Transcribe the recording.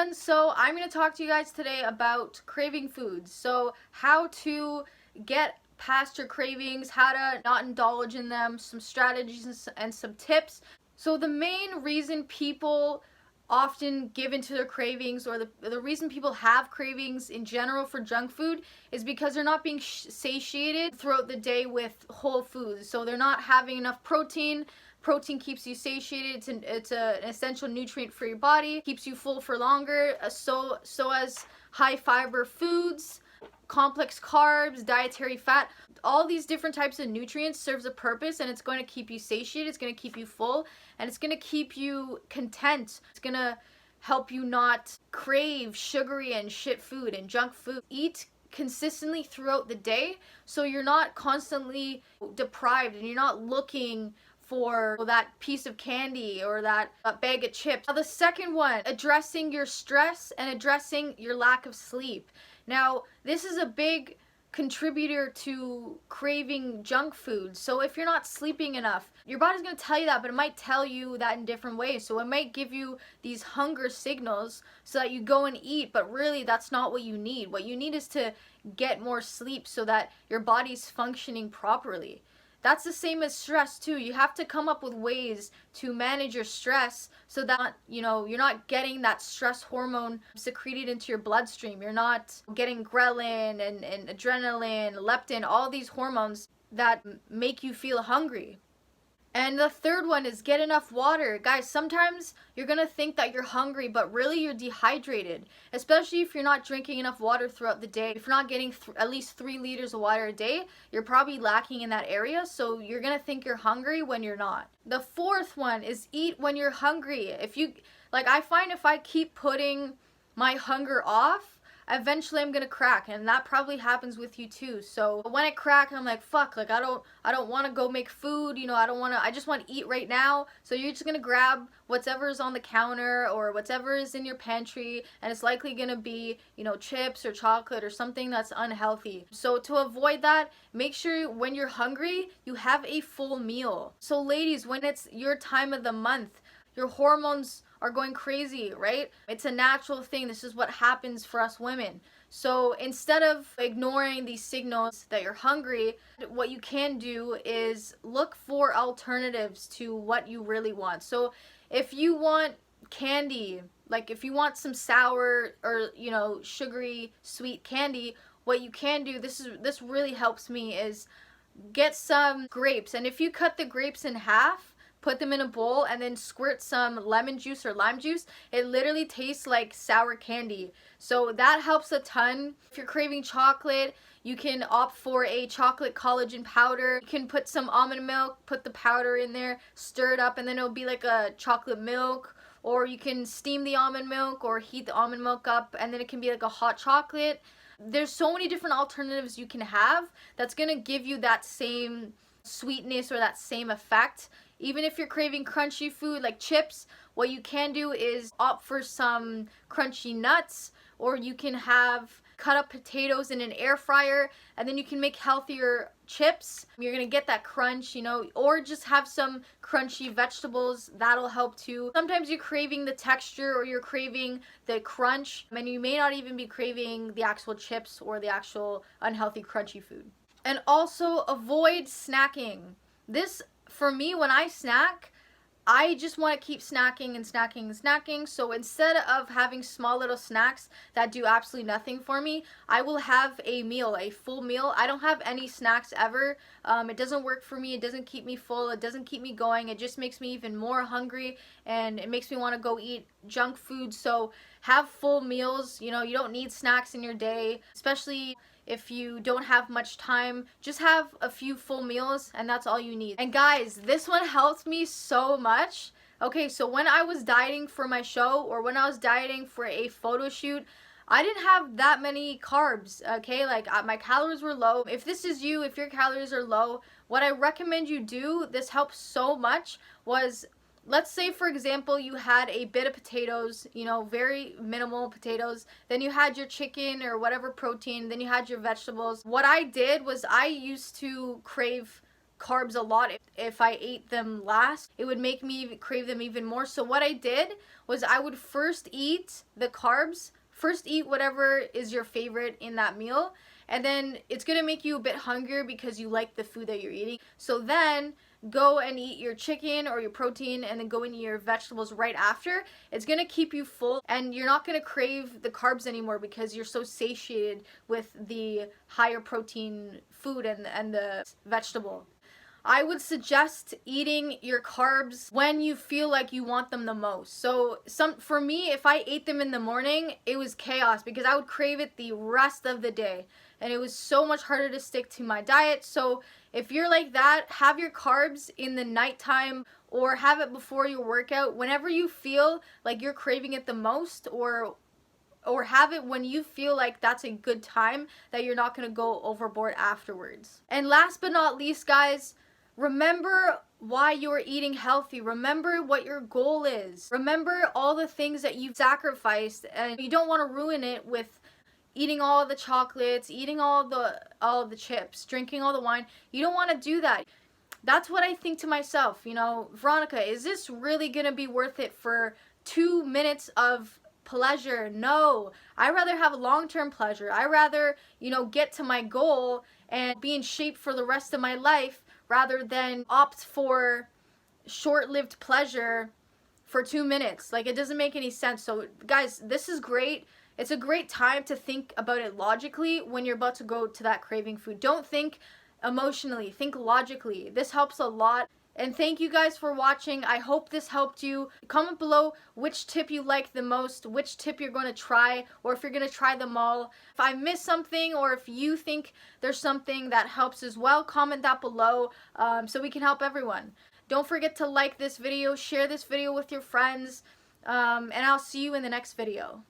everyone, so I'm going to talk to you guys today about craving foods. So how to get past your cravings, how to not indulge in them, some strategies and some tips. So the main reason people often give into their cravings, or the reason people have cravings in general for junk food, is because they're not being satiated throughout the day with whole foods. So they're not having enough protein. Protein keeps you satiated. It's an essential nutrient for your body, keeps you full for longer. So as high fiber foods, complex carbs, dietary fat, all these different types of nutrients serves a purpose, and it's going to keep you satiated, it's going to keep you full, and it's going to keep you content. It's going to help you not crave sugary and shit food and junk food. Eat consistently throughout the day so you're not constantly deprived and you're not looking for that piece of candy or that bag of chips. Now the second one, addressing your stress and addressing your lack of sleep. Now this is a big contributor to craving junk food. So if you're not sleeping enough, your body's going to tell you that, but it might tell you that in different ways. So it might give you these hunger signals so that you go and eat, but really that's not what you need. What you need is to get more sleep so that your body's functioning properly. That's the same as stress too. You have to come up with ways to manage your stress so that, you're not getting that stress hormone secreted into your bloodstream. You're not getting ghrelin and adrenaline, leptin, all these hormones that make you feel hungry. And the third one is get enough water. Guys, sometimes you're going to think that you're hungry, but really you're dehydrated. Especially if you're not drinking enough water throughout the day. If you're not getting at least 3 liters of water a day, you're probably lacking in that area. So you're going to think you're hungry when you're not. The fourth one is eat when you're hungry. I find if I keep putting my hunger off, eventually I'm gonna crack, and that probably happens with you too. So when I crack, I'm like, fuck, I don't want to go make food, I just want to eat right now. So you're just gonna grab whatever is on the counter or whatever is in your pantry, and it's likely gonna be, chips or chocolate or something that's unhealthy. So to avoid that, make sure when you're hungry, you have a full meal. So ladies, when it's your time of the month, your hormones are going crazy, right? It's a natural thing. This is what happens for us women. So instead of ignoring these signals that you're hungry, what you can do is look for alternatives to what you really want. So if you want candy, like if you want some sour or sugary sweet candy, what you can do, this really helps me, is get some grapes. And if you cut the grapes in half, put them in a bowl, and then squirt some lemon juice or lime juice, it literally tastes like sour candy. So that helps a ton. If you're craving chocolate, you can opt for a chocolate collagen powder. You can put some almond milk, put the powder in there, stir it up, and then it'll be like a chocolate milk. Or you can steam the almond milk or heat the almond milk up, and then it can be like a hot chocolate. There's so many different alternatives you can have that's gonna give you that same sweetness or that same effect. Even if you're craving crunchy food like chips, what you can do is opt for some crunchy nuts, or you can have cut up potatoes in an air fryer, and then you can make healthier chips. You're gonna get that crunch, or just have some crunchy vegetables. That'll help too. Sometimes you're craving the texture or you're craving the crunch, and you may not even be craving the actual chips or the actual unhealthy crunchy food. And also avoid snacking. This, for me, when I snack, I just want to keep snacking and snacking and snacking. So instead of having small little snacks that do absolutely nothing for me, I will have a meal, a full meal. I don't have any snacks ever. It doesn't work for me. It doesn't keep me full. It doesn't keep me going. It just makes me even more hungry, and it makes me want to go eat junk food. So have full meals. You don't need snacks in your day, especially if you don't have much time. Just have a few full meals, and that's all you need. And guys, this one helped me so much. Okay, so when I was dieting for my show, or when I was dieting for a photo shoot, I didn't have that many carbs, okay? My calories were low. If this is you, if your calories are low, what I recommend you do, this helps so much, was, let's say for example you had a bit of potatoes, very minimal potatoes, then you had your chicken or whatever protein, then you had your vegetables. What I did was I used to crave carbs a lot. If I ate them last, it would make me crave them even more. So what I did was I would first eat the carbs, first eat whatever is your favorite in that meal, and then it's gonna make you a bit hungrier because you like the food that you're eating. So then go and eat your chicken or your protein, and then go into your vegetables right after. It's gonna keep you full, and you're not gonna crave the carbs anymore because you're so satiated with the higher protein food and the vegetable. I would suggest eating your carbs when you feel like you want them the most. So for me, if I ate them in the morning, it was chaos because I would crave it the rest of the day. And it was so much harder to stick to my diet. So if you're like that, have your carbs in the nighttime or have it before your workout. Whenever you feel like you're craving it the most, or have it when you feel like that's a good time, that you're not going to go overboard afterwards. And last but not least, guys, remember why you're eating healthy. Remember what your goal is. Remember all the things that you've sacrificed, and you don't want to ruin it with eating all the chocolates, eating all the chips, drinking all the wine. You don't want to do that. That's what I think to myself, you know, Veronica, is this really going to be worth it for 2 minutes of pleasure? No. I rather have long-term pleasure. I rather, you know, get to my goal and be in shape for the rest of my life rather than opt for short-lived pleasure for 2 minutes. Like, it doesn't make any sense. So guys, this is great. It's a great time to think about it logically when you're about to go to that craving food. Don't think emotionally, think logically. This helps a lot. And thank you guys for watching. I hope this helped you. Comment below which tip you like the most, which tip you're going to try, or if you're going to try them all. If I missed something, or if you think there's something that helps as well, comment that below so we can help everyone. Don't forget to like this video, share this video with your friends, and I'll see you in the next video.